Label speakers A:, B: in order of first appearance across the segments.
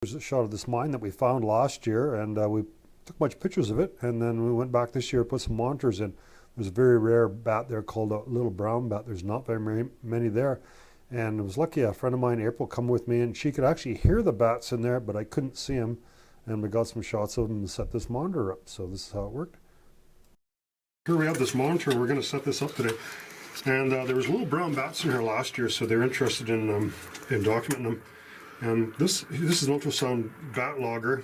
A: There's a shot of this mine that we found last year, and we took a bunch of pictures of it, and then we went back this year, put some monitors in. There's a very rare bat there called a little brown bat. There's not very many there, and I was lucky a friend of mine, April, come with me, and she could actually hear the bats in there, but I couldn't see them, and we got some shots of them and set this monitor up. So this is how it worked. Here we have this monitor, and we're going to set this up today. And there was little brown bats in here last year, so they're interested in documenting them. And this is an ultrasound bat logger,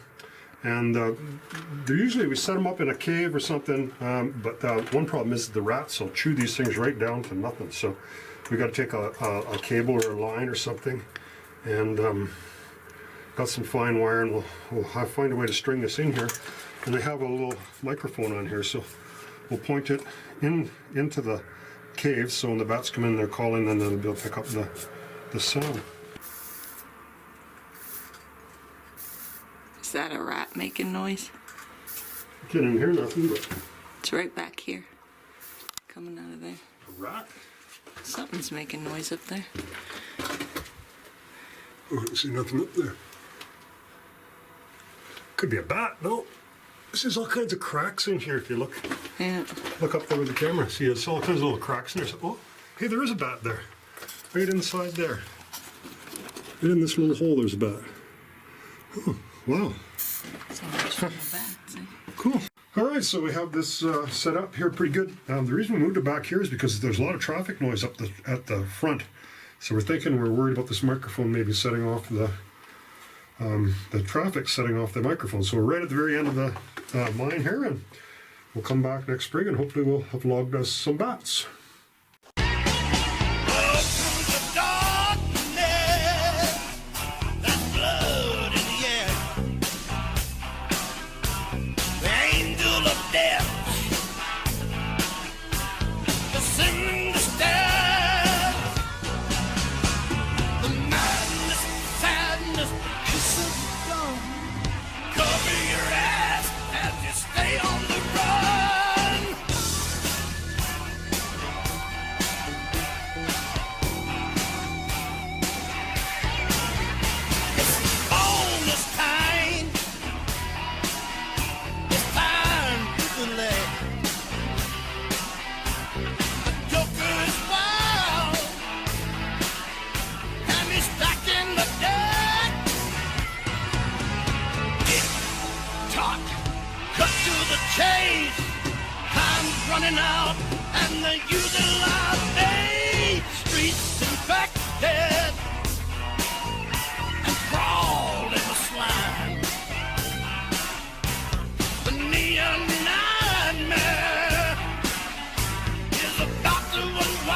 A: and they're usually, we set them up in a cave or something, but one problem is the rats will chew these things right down to nothing. So we got to take a cable or a line or something, and got some fine wire, and we'll find a way to string this in here. And they have a little microphone on here, so we'll point it into the cave, so when the bats come in, they're calling, and then they'll be able to pick up the sound.
B: Is that a rat making noise?
A: I can't even hear nothing, but...
B: It's right back here. Coming out of there.
A: A rat?
B: Something's making noise up there.
A: Oh, I don't see nothing up there. Could be a bat, no. There's all kinds of cracks in here if you look.
B: Yeah.
A: Look up there with the camera. See, there's all kinds of little cracks in there. So, oh, hey, there is a bat there. Right inside there. Right in this little hole, there's a bat. Oh, wow.
B: So much for the bats, eh?
A: Cool. All right, so we have this set up here pretty good. The reason we moved it back here is because there's a lot of traffic noise up at the front. So we're worried about this microphone maybe setting off the traffic, setting off the microphone. So we're right at the very end of the mine here, and we'll come back next spring, and hopefully we'll have logged us some bats.
C: Chase, time's running out, and they're using live bait. Streets infected and crawl in the slime. The neon nightmare is about to unwind.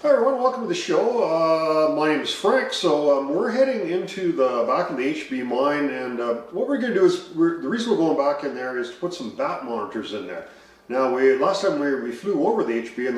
A: Hi everyone, welcome to the show. My name is Frank. So we're heading into back in the HB mine, and what we're going to do is, the reason we're going back in there is to put some bat monitors in there. Now, last time we flew over the HB, and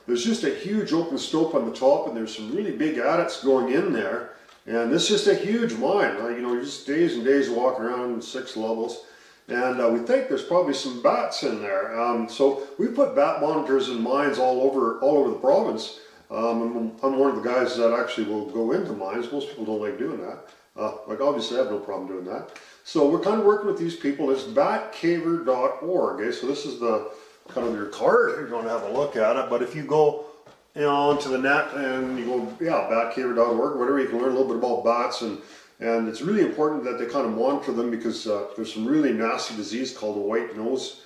A: there's just a huge open stope on the top, and there's some really big adits going in there, and it's just a huge mine. You know, just days and days walking around 6 levels. And we think there's probably some bats in there. So we put bat monitors in mines all over the province. I'm one of the guys that actually will go into mines. Most people don't like doing that. Like obviously I have no problem doing that. So we're kind of working with these people. It's batcaver.org. Okay? So this is the kind of your card if you want to have a look at it. But if you go onto the net and you go, yeah, batcaver.org, whatever, you can learn a little bit about bats. And it's really important that they kind of monitor them, because there's some really nasty disease called the white nose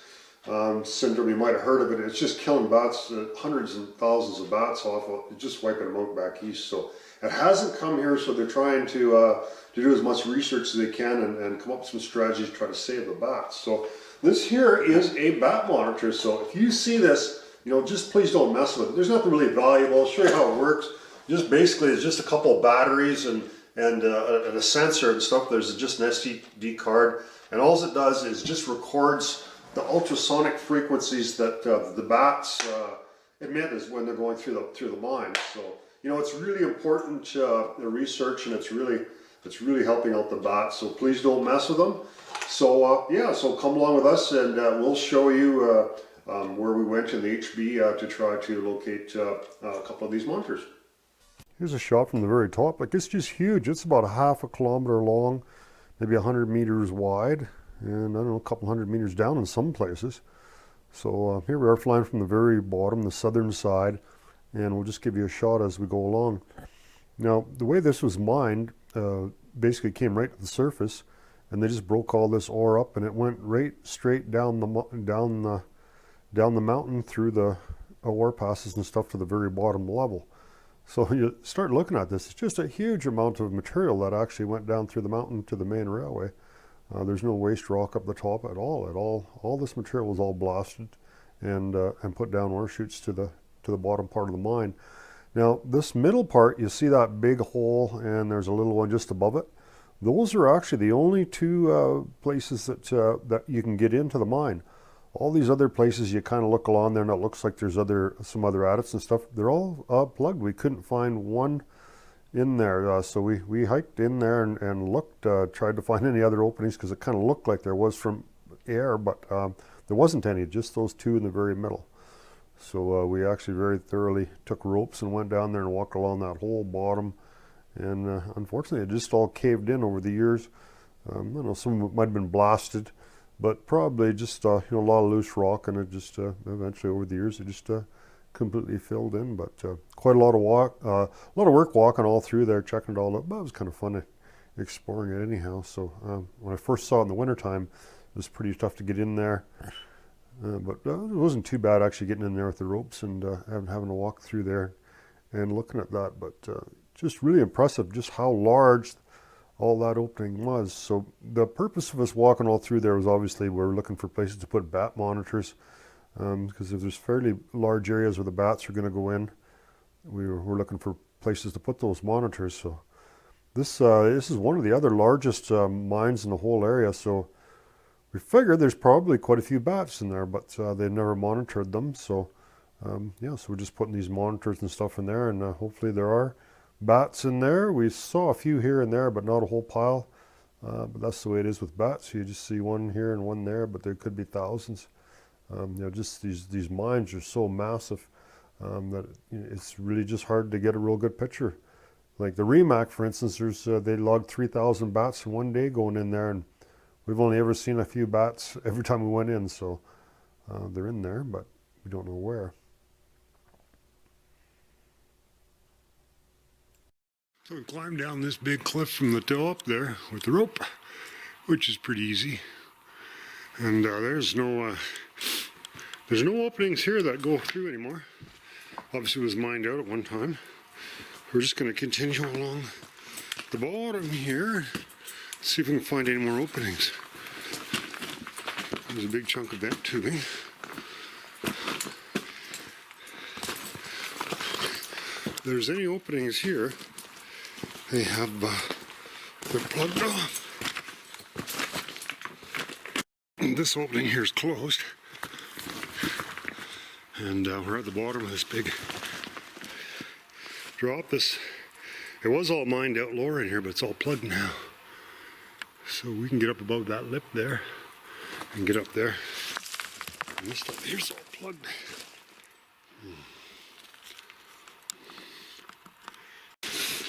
A: syndrome. You might have heard of it. It's just killing bats, hundreds and thousands of bats off, just wiping them out back east. So it hasn't come here, so they're trying to do as much research as they can and come up with some strategies to try to save the bats. So this here is a bat monitor. So if you see this, you know, just please don't mess with it. There's nothing really valuable. I'll show you how it works. Just basically, it's just a couple of batteries and a sensor and stuff. There's just an SD card, and all it does is just records the ultrasonic frequencies that the bats emit is when they're going through the mine. So you know, it's really important the research, and it's really helping out the bats. So please don't mess with them. So yeah, so come along with us, and we'll show you where we went in the HB to try to locate a couple of these monitors. Here's a shot from the very top. Like, it's just huge. It's about a half a kilometer long, maybe 100 meters wide, and I don't know, a couple hundred meters down in some places. So here we are flying from the very bottom, the southern side, and we'll just give you a shot as we go along. Now, the way this was mined basically came right to the surface, and they just broke all this ore up, and it went right straight down the mountain through the ore passes and stuff to the very bottom level. So you start looking at this, it's just a huge amount of material that actually went down through the mountain to the main railway. There's no waste rock up the top at all. All this material was all blasted and put down ore chutes to the bottom part of the mine. Now, this middle part, you see that big hole, and there's a little one just above it. Those are actually the only two places that you can get into the mine. All these other places, you kind of look along there, and it looks like there's some other adits and stuff. They're all plugged. We couldn't find one in there, so we hiked in there and looked, tried to find any other openings, because it kind of looked like there was from air, but there wasn't any, just those two in the very middle. So we actually very thoroughly took ropes and went down there and walked along that whole bottom, and unfortunately it just all caved in over the years. I don't know, some of it might have been blasted, but probably just a lot of loose rock, and it just eventually over the years it just completely filled in. But quite a lot of work walking all through there, checking it all up. But it was kind of fun exploring it anyhow. So when I first saw it in the wintertime, it was pretty tough to get in there. But it wasn't too bad actually getting in there with the ropes and having to walk through there and looking at that. But just really impressive just how large all that opening was. So the purpose of us walking all through there was obviously we're looking for places to put bat monitors, because if there's fairly large areas where the bats are going to go in, we're looking for places to put those monitors. So this is one of the other largest mines in the whole area. So we figured there's probably quite a few bats in there, but they never monitored them. So yeah, so we're just putting these monitors and stuff in there, and hopefully there are bats in there. We saw a few here and there, but not a whole pile. But that's the way it is with bats. You just see one here and one there, but there could be thousands. Just these mines are so massive that it's really just hard to get a real good picture. Like the Remac, for instance, they logged 3,000 bats in one day going in there, and we've only ever seen a few bats every time we went in. So they're in there, but we don't know where. So we climbed down this big cliff from the top there with the rope, which is pretty easy. And there's no openings here that go through anymore. Obviously it was mined out at one time. We're just going to continue along the bottom here, see if we can find any more openings. There's a big chunk of vent tubing. If there's any openings here, they're plugged off. And this opening here is closed. And we're at the bottom of this big drop. It was all mined out lower in here, but it's all plugged now. So we can get up above that lip there and get up there. And this stuff here's all plugged.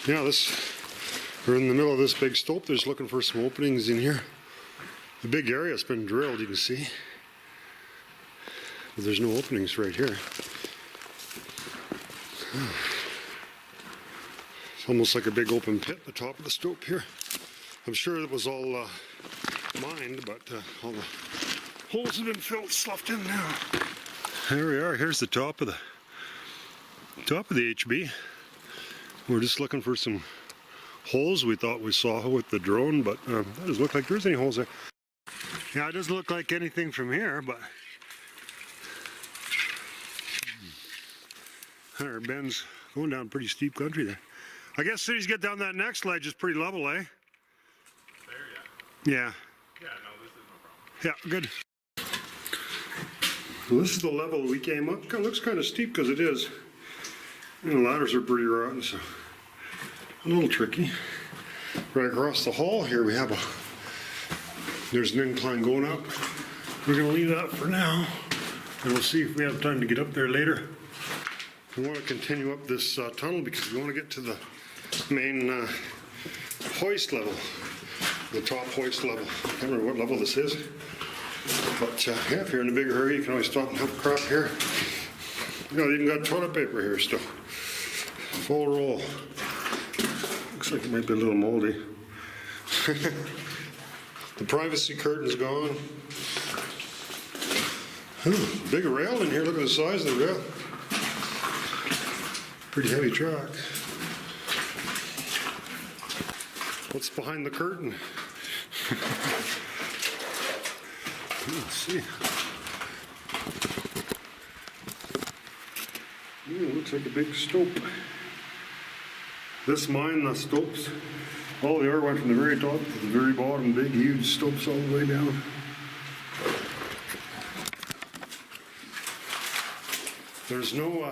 A: Yeah, we're in the middle of this big stope. There's looking for some openings in here. The big area's been drilled, you can see. But there's no openings right here. It's almost like a big open pit at the top of the stope here. I'm sure it was all mined, but all the holes have been sloughed in now. There we are. Here's the top of the HB. We're just looking for some holes we thought we saw with the drone, but that doesn't look like there's any holes there. Yeah, it doesn't look like anything from here, but there, Ben's going down pretty steep country there. I guess cities get down that next ledge is pretty level, eh?
D: There,
A: Yeah.
D: yeah. Yeah, no, this is no problem.
A: Yeah, good. Well, this is the level we came up. It looks kind of steep because it is. And the ladders are pretty rotten, so a little tricky. Right across the hall here we have there's an incline going up. We're going to leave that for now, and we'll see if we have time to get up there later. We want to continue up this tunnel because we want to get to the main hoist level, the top hoist level. I can't remember what level this is. But yeah, if you're in a big hurry, you can always stop and have crap here. You know, even got toilet paper here still. Full roll. Looks like it might be a little moldy. The privacy curtain's gone. Big rail in here. Look at the size of the rail. Pretty heavy truck. What's behind the curtain? Let's see. Ooh, looks like a big stope. This mine, the stopes, all the air went from the very top to the very bottom, big, huge stopes all the way down. There's no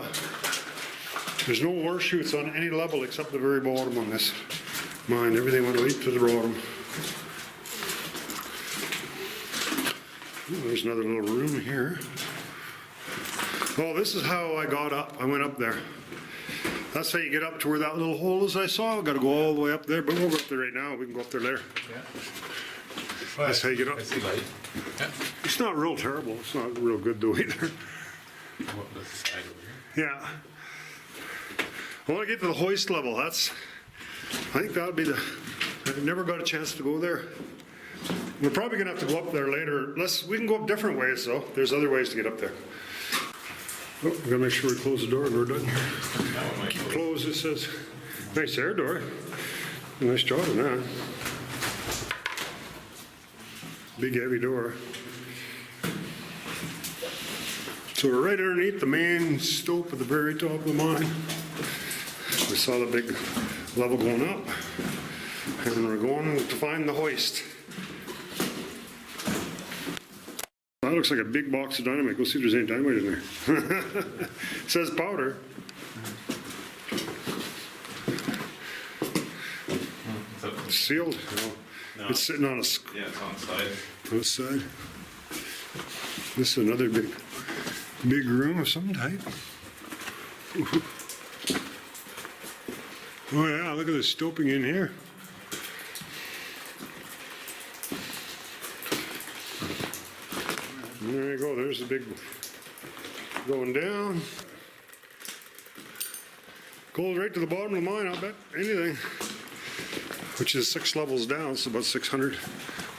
A: ore chutes on any level except the very bottom on this mine. Everything went right to the bottom. Ooh, there's another little room here. Oh, this is how I got up. I went up there. That's how you get up to where that little hole is I saw. I've got to go all the way up there, but we'll go up there right now. We can go up there later.
D: Yeah.
A: That's how you get up.
D: I see light. Yeah.
A: It's not real terrible. It's not real good though either.
D: What the side over here?
A: Yeah. I want to get to the hoist level. I think that would be I never got a chance to go there. We're probably going to have to go up there later. We can go up different ways though. There's other ways to get up there. Oh, we gotta make sure we close the door when we're done here. Keep closed, it says. Nice air door. Nice job on that. Big heavy door. So we're right underneath the main stope at the very top of the mine. We saw the big level going up. And we're going to find the hoist. That looks like a big box of dynamite. Go see if there's any dynamite in there. It says powder. It's sealed. No. It's sitting on a...
D: Yeah, it's on the side.
A: On the side. This is another big room of some type. Oh yeah, look at the stoping in here. There you go, there's the big going down. Goes right to the bottom of the mine, I'll bet anything. Which is 6 levels down, so about 600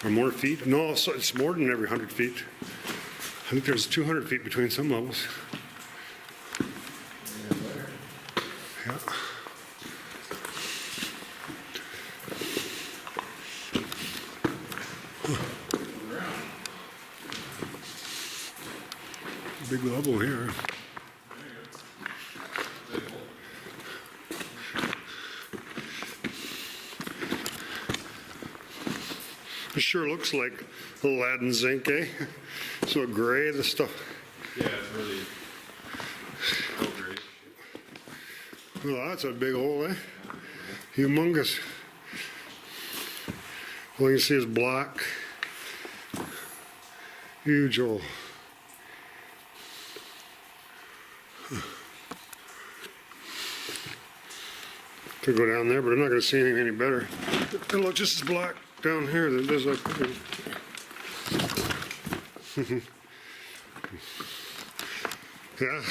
A: or more feet. No, so it's more than every 100 feet. I think there's 200 feet between some levels. Yeah. Big level here. It sure looks like lead and zinc, eh? So gray, the stuff.
D: Yeah, it's really so great.
A: Well, that's a big hole, eh? Humongous. All you can see is black. Huge hole. Could go down there, but I'm not going to see anything any better. It looks just as black down here than it does up there. Yeah,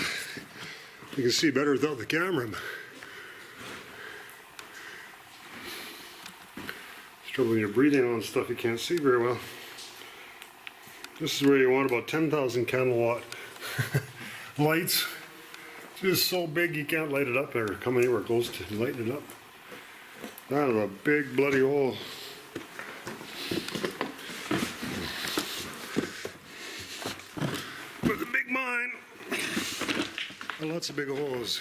A: you can see better without the camera. It's trouble when you're breathing on stuff you can't see very well. This is where you want about 10,000 candlewatt lights. It's just so big you can't light it up or come anywhere close to lighting it up. That is a big bloody hole. But the big mine. And lots of big holes.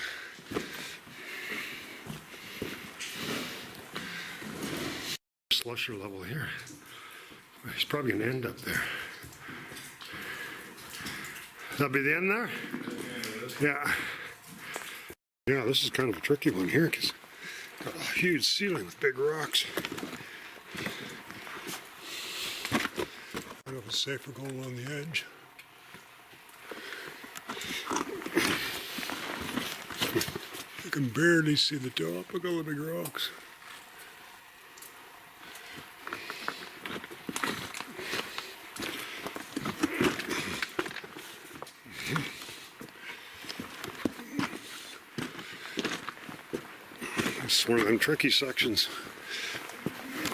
A: Slusher level here. There's probably an end up there. That'll be the end there? Yeah. Yeah, this is kind of a tricky one here because it's got a huge ceiling with big rocks. I don't know if it's safe for going along the edge.
E: can barely see the top. Look at all the big rocks. It's one of them tricky sections.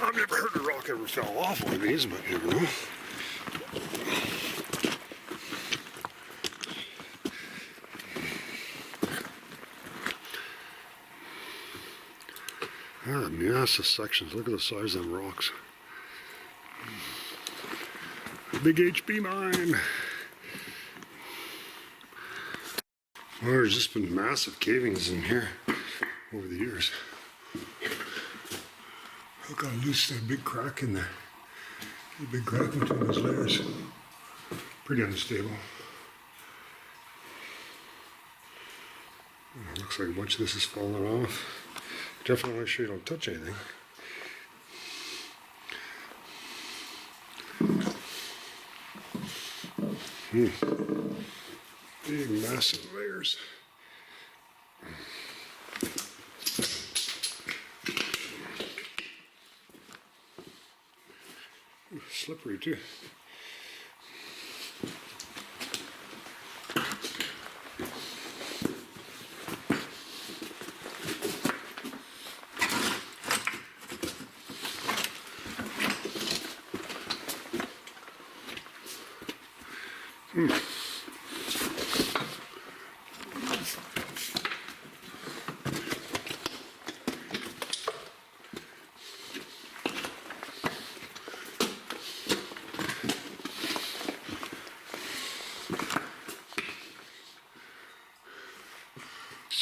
E: I've never heard a rock ever fell off one of these, but you know. Ah, massive sections. Look at the size of them rocks. Big HB mine. Well, there's just been massive cavings in here over the years. Look how loose that big crack in there. A big crack between those layers. Pretty unstable. Looks like a bunch of this is falling off. Definitely make sure you don't touch anything. Big massive layers. Slippery too.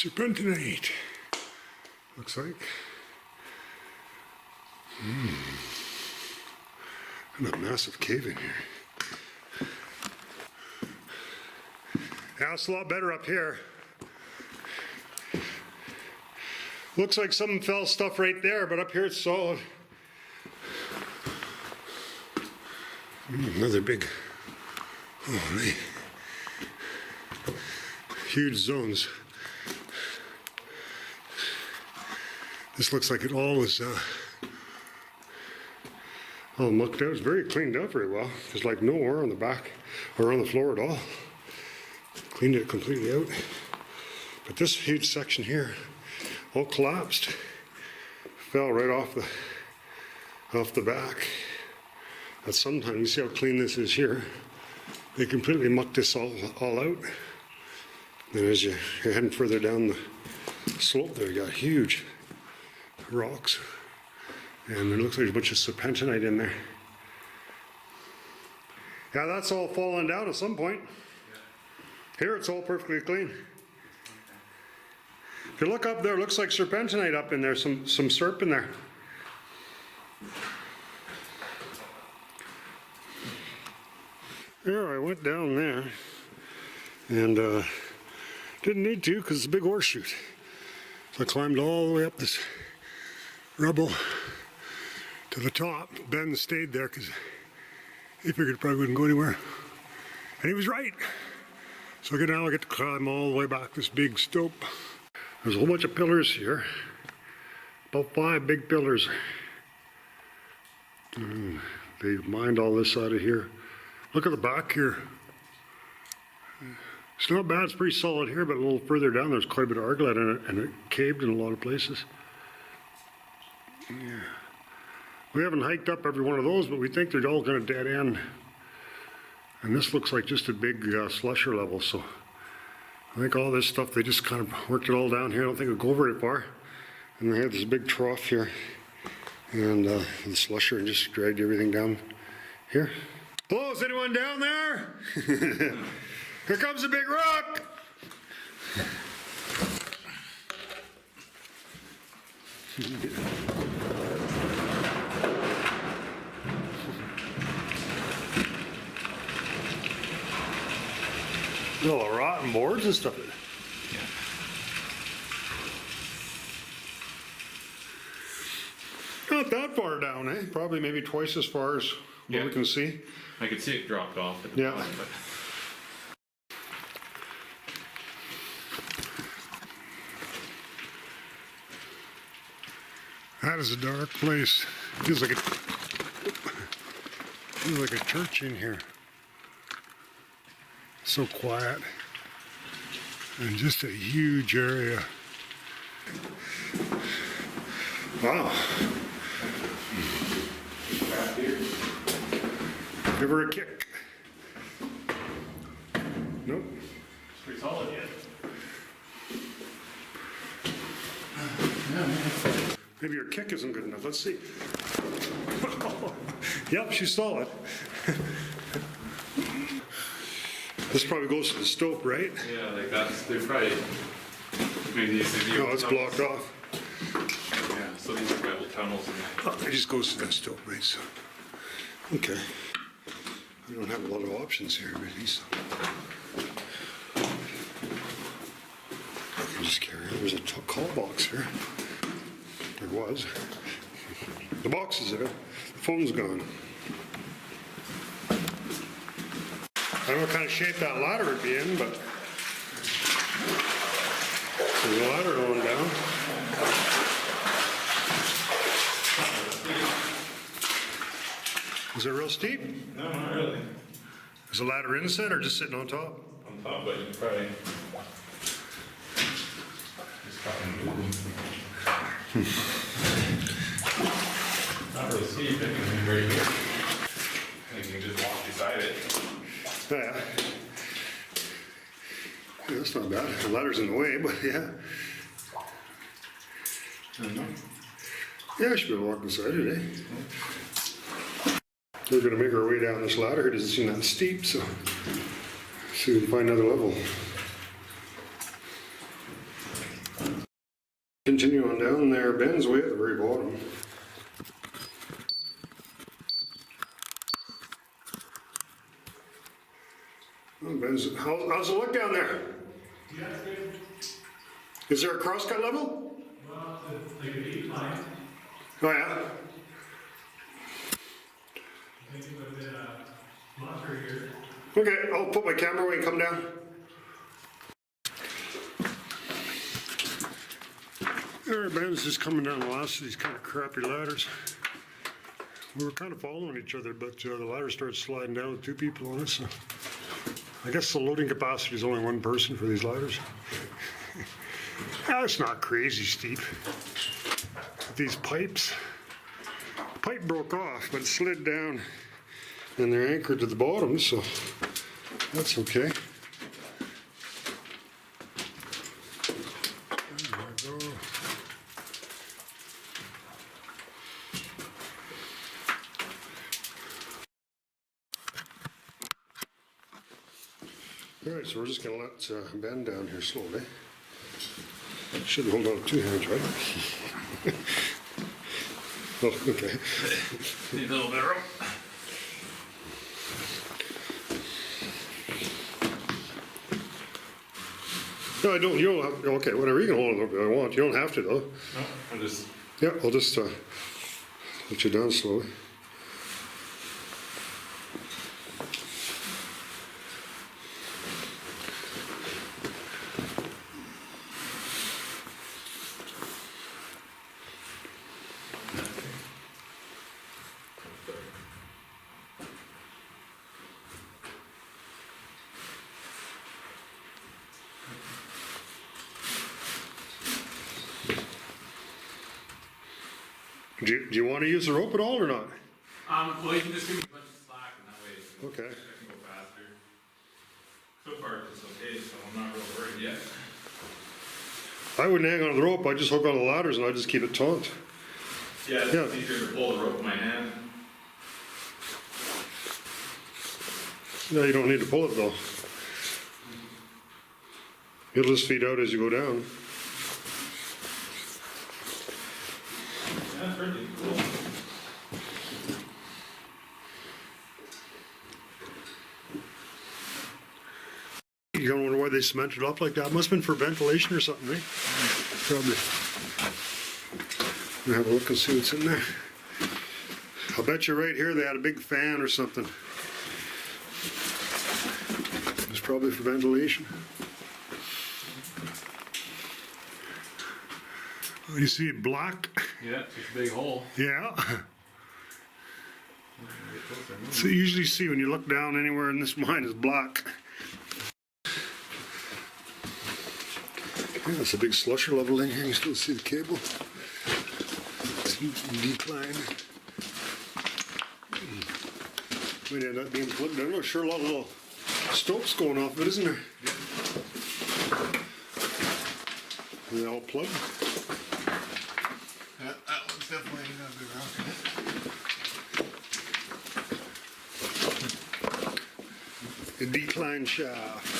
E: Serpentinite, looks like. And a massive cave in here. Yeah, it's a lot better up here. Looks like some fell stuff right there, but up here it's solid. Another big, holy, huge zones. This looks like it all was all mucked out. It's very cleaned up very well. There's like no ore on the back or on the floor at all. Cleaned it completely out. But this huge section here all collapsed. Fell right off the back. But sometimes you see how clean this is here. They completely mucked this all out. And as you're heading further down the slope there, you got huge rocks, and it looks like there's a bunch of serpentinite in there. Yeah, that's all fallen down at some point. Here it's all perfectly clean. If you look up there, it looks like serpentinite up in there, some serp in there. Yeah, I went down there and didn't need to because it's a big ore chute. So I climbed all the way up this rubble to the top. Ben stayed there because he figured it probably wouldn't go anywhere. And he was right. So now I get to climb all the way back this big stope. There's a whole bunch of pillars here. About 5 big pillars. They mined all this out of here. Look at the back here. It's not bad, it's pretty solid here, but a little further down there's quite a bit of argillite in it, and it caved in a lot of places. Yeah. We haven't hiked up every one of those, but we think they're all going to dead end. And this looks like just a big slusher level, so I think all this stuff, they just kind of worked it all down here. I don't think it'll go very far. And they had this big trough here, and the slusher, and just dragged everything down here. Hello, is anyone down there? Here comes a big rock. Oh, rotten boards and stuff. Not that far down, eh? Probably maybe twice as far as what we can see.
D: I could see it dropped off at the
E: Yeah.
D: bottom, but
E: That is a dark place. Feels like a church in here. So quiet. And just a huge area. Wow. Give her a kick. Nope.
D: It's pretty solid yet.
E: Maybe your kick isn't good enough. Let's see. Yep, she's solid. This probably goes to the stope, right?
D: Yeah, like that's, they're probably, maybe these are the
E: No,
D: old
E: it's
D: tunnels.
E: blocked off.
D: Yeah, so these are probably old tunnels and
E: Oh, it just goes to that stope, right? So, okay. We don't have a lot of options here, really. So. I can just carry it. There's a call box here. There was. The box is there. The phone's gone. I don't know what kind of shape that ladder would be in, but there's a ladder going down. Is it real steep?
D: no, not really.
E: Is the ladder inset or just sitting on top?
D: On top, but you can probably just fucking move. Not really steep, it can be right here. And you can just walk beside it.
E: Yeah. Yeah, that's not bad. The ladder's in the way, but yeah. Yeah, I should be able to walk beside it, eh? We're gonna make our way down this ladder. It doesn't seem that steep, so see if we can find another level. Continue on down there. Ben's way at the very bottom. Oh, Ben's, how's it look down there?
F: Yeah, it's good.
E: Is there a crosscut level?
F: Well, it's like an 8 line.
E: Oh yeah.
F: I think it would have been a blocker here.
E: Okay, I'll put my camera away and come down. There, Ben's just coming down the last of these kind of crappy ladders. We were kind of following each other, but the ladder started sliding down with two people on it, so I guess the loading capacity is only one person for these ladders. That's not crazy steep. These pipes, the pipe broke off, but it slid down and they're anchored to the bottom, so that's okay. There we go. All right, so we're just gonna let Ben down here slowly. Should hold on with two hands, right? Oh, okay.
D: Need a little bit of rope.
E: No, I don't. You don't have. Okay, whatever. You can hold it if I want. You don't have to, though.
D: No, I'm just,
E: Yeah, I'll just let you down slowly. Do you want to use the rope at all or not?
D: well, you can just give me a bunch of slack and that way
E: Okay.
D: I can go faster. So far, it's okay, so I'm not real worried yet.
E: I wouldn't hang on the rope. I'd just hook on the ladders and I'd just keep it taut.
D: Yeah, it's
E: Yeah.
D: easier to pull the rope in my hand.
E: No, you don't need to pull it though. It'll just feed out as you go down.
D: That's pretty cool.
E: You don't wonder why they cemented it up like that. Must have been for ventilation or something, right? Probably. I'll have a look and see what's in there. I'll bet you right here they had a big fan or something. It's probably for ventilation. You see it black?
D: Yeah, it's a big hole.
E: Yeah.
D: Get closer.
E: So you usually see when you look down anywhere in this mine is black. Yeah, that's a big slusher level in here. You can still see the cable. It's decline. Might end up being plugged. I'm not sure, a lot of little stopes going off of it, isn't there? Are they all plugged?
D: Yeah, that one's definitely gonna be rough.
E: The decline shaft.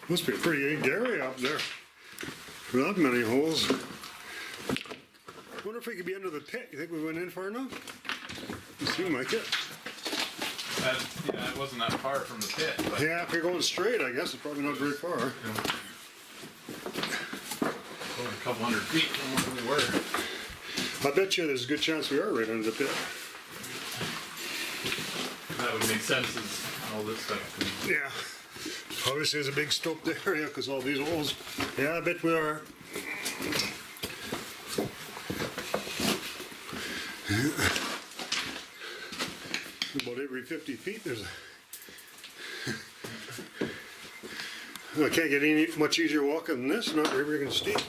E: Must be a pretty big area up there. With that many holes. Wonder if we could be under the pit. You think we went in far enough? You seem like it.
D: Yeah, it wasn't that far from the pit, but
E: Yeah, if you're going straight, I guess it's probably not very far.
D: only a couple hundred feet from where we were.
E: I bet you there's a good chance we are right under the pit.
D: That would make sense as all this stuff could.
E: Yeah. Obviously there's a big stoped area because all these holes. Yeah, I bet we are. About every 50 feet there's a... I can't get any much easier walking than this, not very big and steep.
D: Got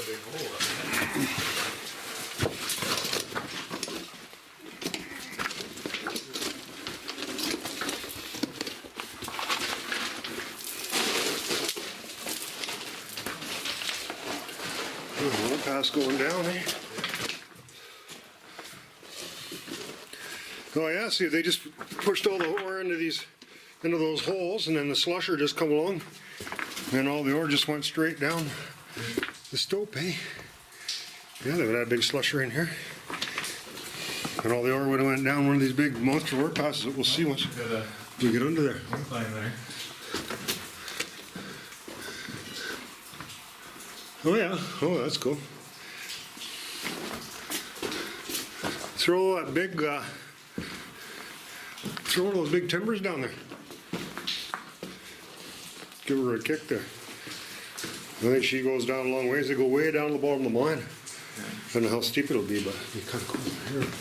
D: a big hole up
E: One pass going down, eh? Oh yeah, see, they just pushed all the ore into those holes, and then the slusher just come along, and all the ore just went straight down the stope, eh? Yeah, they would have a big slusher in here, and all the ore would have went down one of these big monster ore passes that we'll see once
D: got a
E: we get under there.
D: incline there.
E: Oh yeah, oh that's cool. Throw that big, throw one of those big timbers down there. Give her a kick there. I think she goes down a long ways. They go way down to the bottom of the mine. I don't know how steep it'll be, but you kind of go over here.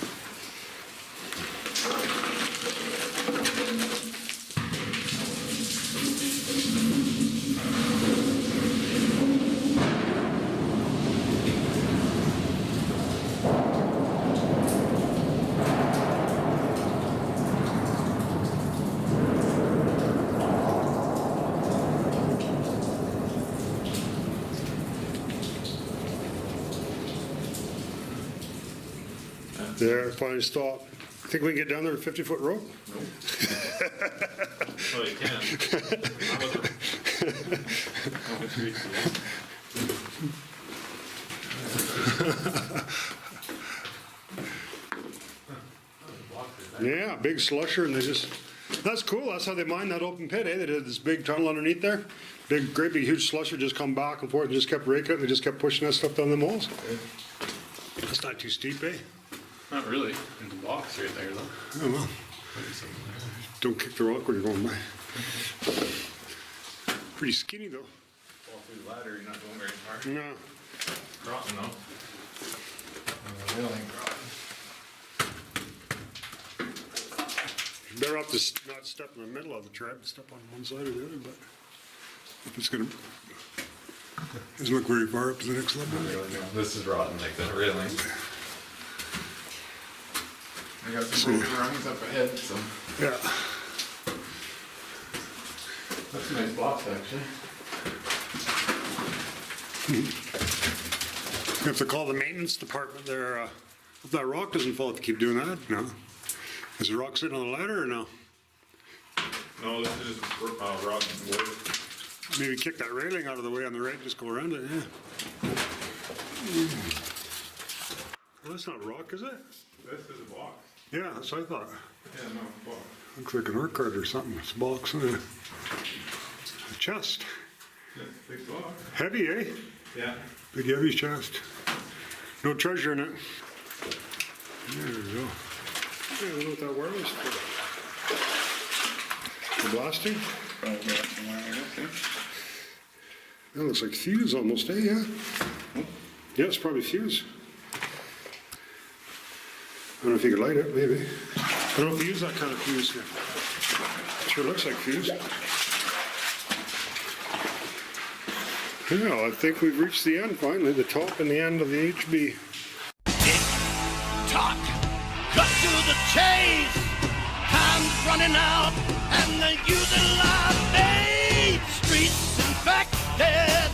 E: There, finally stopped. Think we can get down there with a 50-foot rope?
D: Well, you can.
E: Yeah, big slusher, and they just, that's cool. That's how they mine that open pit, eh? They did this big tunnel underneath there. Big, great big huge slusher just come back and forth and just kept raking it and they just kept pushing that stuff down the holes. That's not too steep, eh?
D: Not really. In the box right there, though.
E: Oh well. Don't kick the rock when you're going by. Pretty skinny though.
D: Fall through the ladder, you're not going very far.
E: No.
D: Rotten though. Really rotten.
E: You're better off to not step in the middle of the track, step on one side or the other, but if it's gonna, doesn't look very far up to the next level.
D: Really, no. This is rotten like that, really. I got some road rungs up ahead, so.
E: Yeah.
D: That's a nice box, actually.
E: You have to call the maintenance department there, if that rock doesn't fall, if you keep doing that, no. Is the rock sitting on the ladder or no?
D: No, this is just rock and wood.
E: Maybe kick that railing out of the way on the right, just go around it, yeah. Well, that's not rock, is it?
D: This is a box.
E: Yeah, that's what I thought.
D: Yeah, no, box.
E: Looks like an art card or something. It's a box, a chest.
D: Yeah, big box.
E: Heavy, eh?
D: Yeah.
E: Big heavy chest. No treasure in it. There we go. Yeah, I don't know what that wire is for. The blasting? That looks like fuse almost, eh? Yeah. Yeah, it's probably fuse. I don't know if you could light it, maybe. I don't know if you use that kind of fuse here. Sure looks like fuse. Yeah, I think we've reached the end finally, the top and the end of the HB.
C: Talk, cut to the chase. Time's running out, and they're using live bait. Streets infected.